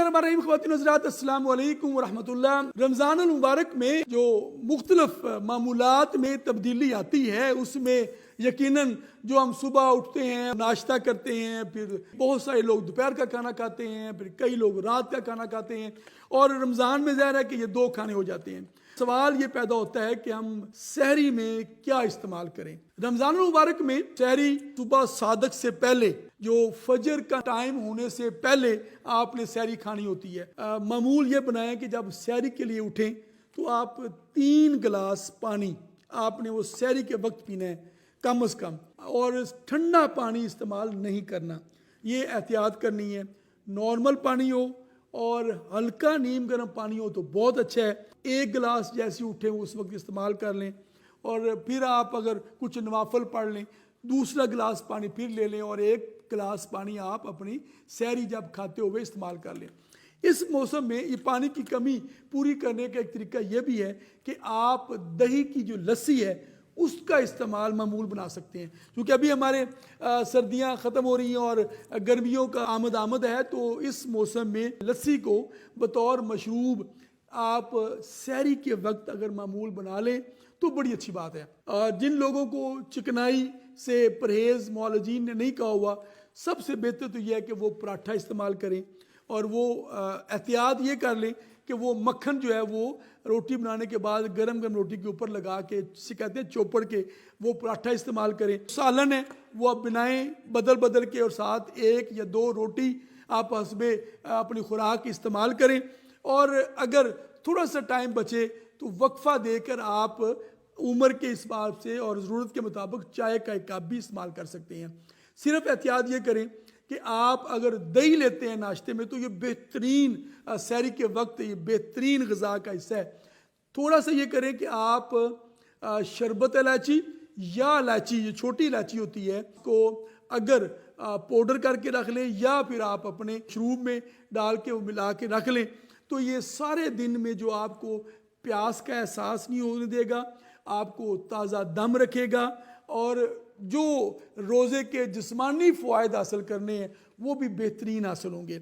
बिस्मिल्लाहिर्रहमानिर्रहीम। ख़वातीन हज़रात, अस्सलामु अलैकुम वरहमतुल्लाह। रमज़ान अल मुबारक में जो मुख्तलिफ मामूलात में तब्दीली आती है, उसमें यकीनन जो हम सुबह उठते हैं, नाश्ता करते हैं, फिर बहुत सारे लोग दोपहर का खाना खाते हैं, फिर कई लोग रात का खाना खाते हैं, और रमज़ान में ज़ाहिर है कि ये दो खाने हो जाते हैं। सवाल ये पैदा होता है कि हम सहरी में क्या इस्तेमाल करें। रमज़ान मुबारक में सहरी सुबह सादक से पहले, जो फजर का टाइम होने से पहले आपने सहरी खानी होती है। मामूल ये बनाएं कि जब सहरी के लिए उठें तो आप 3 गिलास पानी आपने वो सहरी के वक्त पीना है कम से कम, और ठंडा पानी इस्तेमाल नहीं करना, ये एहतियात करनी है। नॉर्मल पानी हो और हल्का नीम गर्म पानी हो तो बहुत अच्छा है। 1 गिलास जैसे उठे उस वक्त इस्तेमाल कर लें, और फिर आप अगर कुछ नवाफल पढ़ लें, दूसरा गिलास पानी फिर ले लें, और 1 गिलास पानी आप अपनी सहरी जब खाते हुए इस्तेमाल कर लें। इस मौसम में ये पानी की कमी पूरी करने का एक तरीका यह भी है कि आप दही की जो लस्सी है उसका इस्तेमाल मामूल बना सकते हैं, क्योंकि अभी हमारे सर्दियां ख़त्म हो रही हैं और गर्मियों का आमद है। तो इस मौसम में लस्सी को बतौर मशरूब आप सहरी के वक्त अगर मामूल बना लें तो बड़ी अच्छी बात है। जिन लोगों को चिकनाई से परहेज़ मौलजीन ने नहीं कहा हुआ, सबसे बेहतर तो यह है कि वो पराठा इस्तेमाल करें, और वो एहतियात ये कर लें कि वो मक्खन जो है वो रोटी बनाने के बाद गरम गरम रोटी के ऊपर लगा के, जिसे कहते हैं चोपड़ के, वो पराठा इस्तेमाल करें। सालन है वो आप बनाएं बदल बदल के, और साथ 1 या 2 रोटी आप हस्बे अपनी खुराक इस्तेमाल करें। और अगर थोड़ा सा टाइम बचे तो वक्फा देकर आप उम्र के हिसाब से और ज़रूरत के मुताबिक चाय का 1 कप भी इस्तेमाल कर सकते हैं। सिर्फ एहतियात ये करें कि आप अगर दही लेते हैं नाश्ते में तो ये बेहतरीन सहरी के वक्त ये बेहतरीन ग़िज़ा का हिस्सा है। थोड़ा सा ये करें कि आप शरबत इलायची या इलायची, ये छोटी इलायची होती है, को अगर पाउडर करके रख लें या फिर आप अपने मशरूब में डाल के वो मिला के रख लें, तो ये सारे दिन में जो आपको प्यास का एहसास नहीं होने देगा, आपको ताज़ा दम रखेगा, और जो रोज़े के जिस्मानी फ़वाइद हासिल करने हैं वो भी बेहतरीन हासिल होंगे।